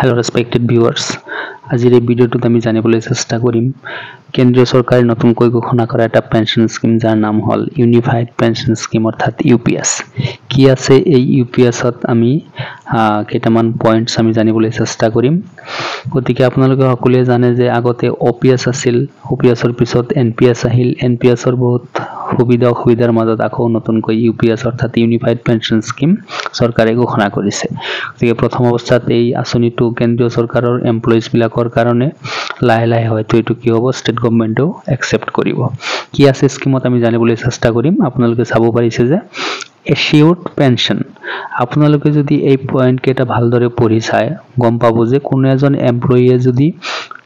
Hello respected viewers, আজিৰ এই ভিডিওটোত আমি জানিবলৈ চেষ্টা কৰিম কেন্দ্ৰীয় চৰকাৰে নতুনকৈ ঘোষণা কৰা এটা পেনশন স্কিম যাৰ নাম হল ইউনিফাইড পেনশন স্কিম অৰ্থাৎ ইউপিএস কি আছে এই ইউপিএছত আমি কেইটামান পইণ্টছ আমি জানিবলৈ চেষ্টা কৰিম গতিকে আপোনালোকে সকলোৱে জানে যে আগতে ওপিএস আছিল ওপিএসৰ পিছত এনপিএস আহিল এনপিএসৰ বহুত সুবিধাৰ মাজত আকৌ নতুনকৈ ইউপিএস অৰ্থাৎ ইউনিফাইড পেনশন স্কিম চৰকাৰে ঘোষণা কৰিছে গতিকে প্ৰথম অৱস্থাত এই আঁচনিটো কেন্দ্ৰীয় চৰকাৰৰ এমপ্লয়িজ বিলাকৰ কাৰণে লাহে লাহে হয়তো এটো কি হ'ব ষ্টেট গভৰ্ণমেণ্টও একচেপ্ট কৰিব কি আছে স্কিমত আমি জানিবলৈ চেষ্টা কৰিম আপোনালোকে চাব পাৰিছে যে এচিউৰ্ড পেনশন আপোনালোকে যদি এই পইণ্ট কেটা ভালদৰে পঢ়ি চাই গম পাব যে কোনো এজন এমপ্লয়িয়ে যদি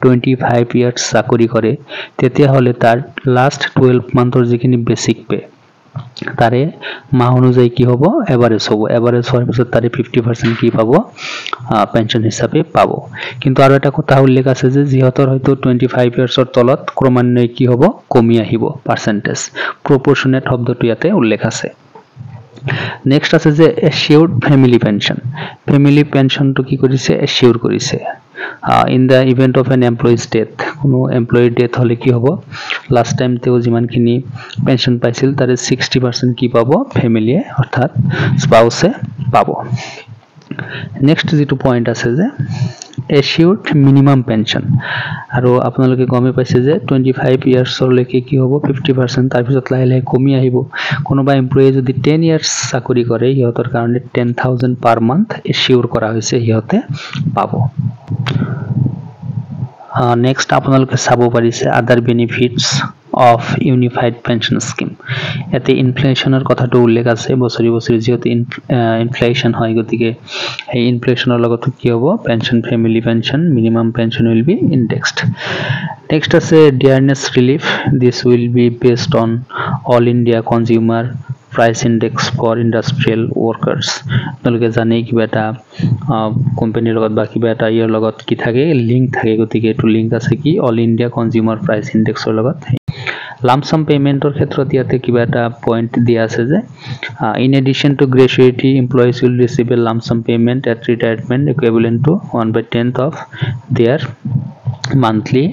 25 ইয়াৰ্স চাকৰি কৰে তেতিয়া হলে তাৰ লাষ্ট 12 মান্থৰ যিখিনি বেসিক পে তাৰে মাহ অনুযায়ী কি হ'ব এভাৰেজ হ'ব এভাৰেজ হোৱাৰ পিছত তাৰে 50% কি পাব পেনশন হিচাপে পাব কিন্তু আৰু এটা কথা উল্লেখ আছে যে যিহতৰ হয়তো 25 ইয়াৰ্সৰ তলত ক্ৰমান্বয়ে কি হ'ব কমি আহিব পাৰ্সেন্টেজ প্ৰপোৰ্শনেট শব্দটো ইয়াতে উল্লেখ আছে নেক্সট আছে যে এচিউৰ্ড ফ্যামিলি পেনশন তো কি কৰিছে এচিউৰ কৰিছে in the event of an employee's death কোনো এমপ্লয়িৰ ডেথ হলে কি হ'ব লাস্ট টাইম তেও যিমানখিনি পেনশন পাইছিল তাৰে 60% কি পাব ফ্যামিলিয়ে অৰ্থাৎ স্পাউসে পাব নেক্সট যেটো পইণ্ট আছে যে এচিউৰ্ড মিনিমাম পেনশন আৰু আপোনালোকে গমে পাইছে যে 25 ইয়াৰ্সৰ লৈকে কি হ'ব 50% তাৰ পিছত লাহে লাহে কমি আহিব কোনোবা এমপ্লয়ি যদি 10 ইয়াৰ্স চাকৰি কৰে ইহতৰ কাৰণে 10000 পাৰ মান্থ এচিউৰ কৰা হৈছে ইহতে পাব next আপোনালোকে চাব পাৰিছে আদাৰ benefits of unified pension scheme এতে ইনফ্লেশনৰ কথাটো উল্লেখ আছে বছৰি বছৰি যেতে ইনফ্লেশন হয় গতিকে এই ইনফ্লেশনৰ লগত কি হ'ব pension family pension minimum pension will be indexed next আছে dearness relief this will be based on all India consumer price index for industrial workers আপোনালোকে জানে কিবা এটা কোম্পানীৰ লগত বা কিবা এটা ইয়াৰ লগত কি থাকে লিংক থাকে গতিকে এটো লিংক আছে কি অল ইন্ডিয়া কনজিউমাৰ প্ৰাইস ইনডেক্সৰ লগত লামসাম পেমেন্টৰ ক্ষেত্ৰত ইয়াতে কিবা এটা পইণ্ট দিয়া আছে যে in addition to gratuity employees will receive a lump sum payment at retirement equivalent to 1/10 of their monthly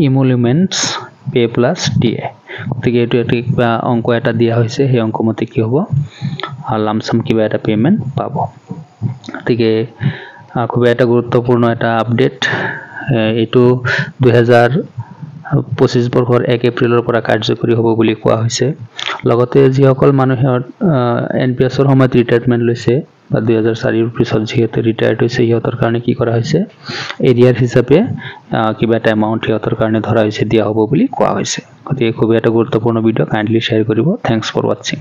emoluments pay plus DA গতিকে এটো এটা অংক এটা দিয়া হৈছে সেই অংক মতে কি হ'ব লামসাম কিবা এটা পেমেন্ট পাব গতিকে খুব এটা গুৰুত্বপূৰ্ণ এটা আপডেট এটো 2025 বৰ্ষৰ 1 এপ্ৰিলৰ পৰা কাৰ্যকৰী হ'ব বুলি কোৱা হৈছে লগতে যিসকল মানুহে এনপিএছৰ সময়ত ৰিটায়াৰমেন্ট লৈছে বা 2004 ৰ পিছত যেহেতু ৰিটায়াৰ্ড হৈছে ইহতৰ কাৰণে কি কৰা হৈছে এৰিয়াৰ হিচাপে কিবা এটা এমাউন্ট ইহতৰ কাৰণে ধৰা হৈছে দিয়া হ'ব বুলি কোৱা হৈছে গতিকে খুব এটা গুৰুত্বপূৰ্ণ ভিডিও কাইন্ডলি শেয়াৰ কৰিব থ্যাঙ্কস ফৰ ওয়াচিং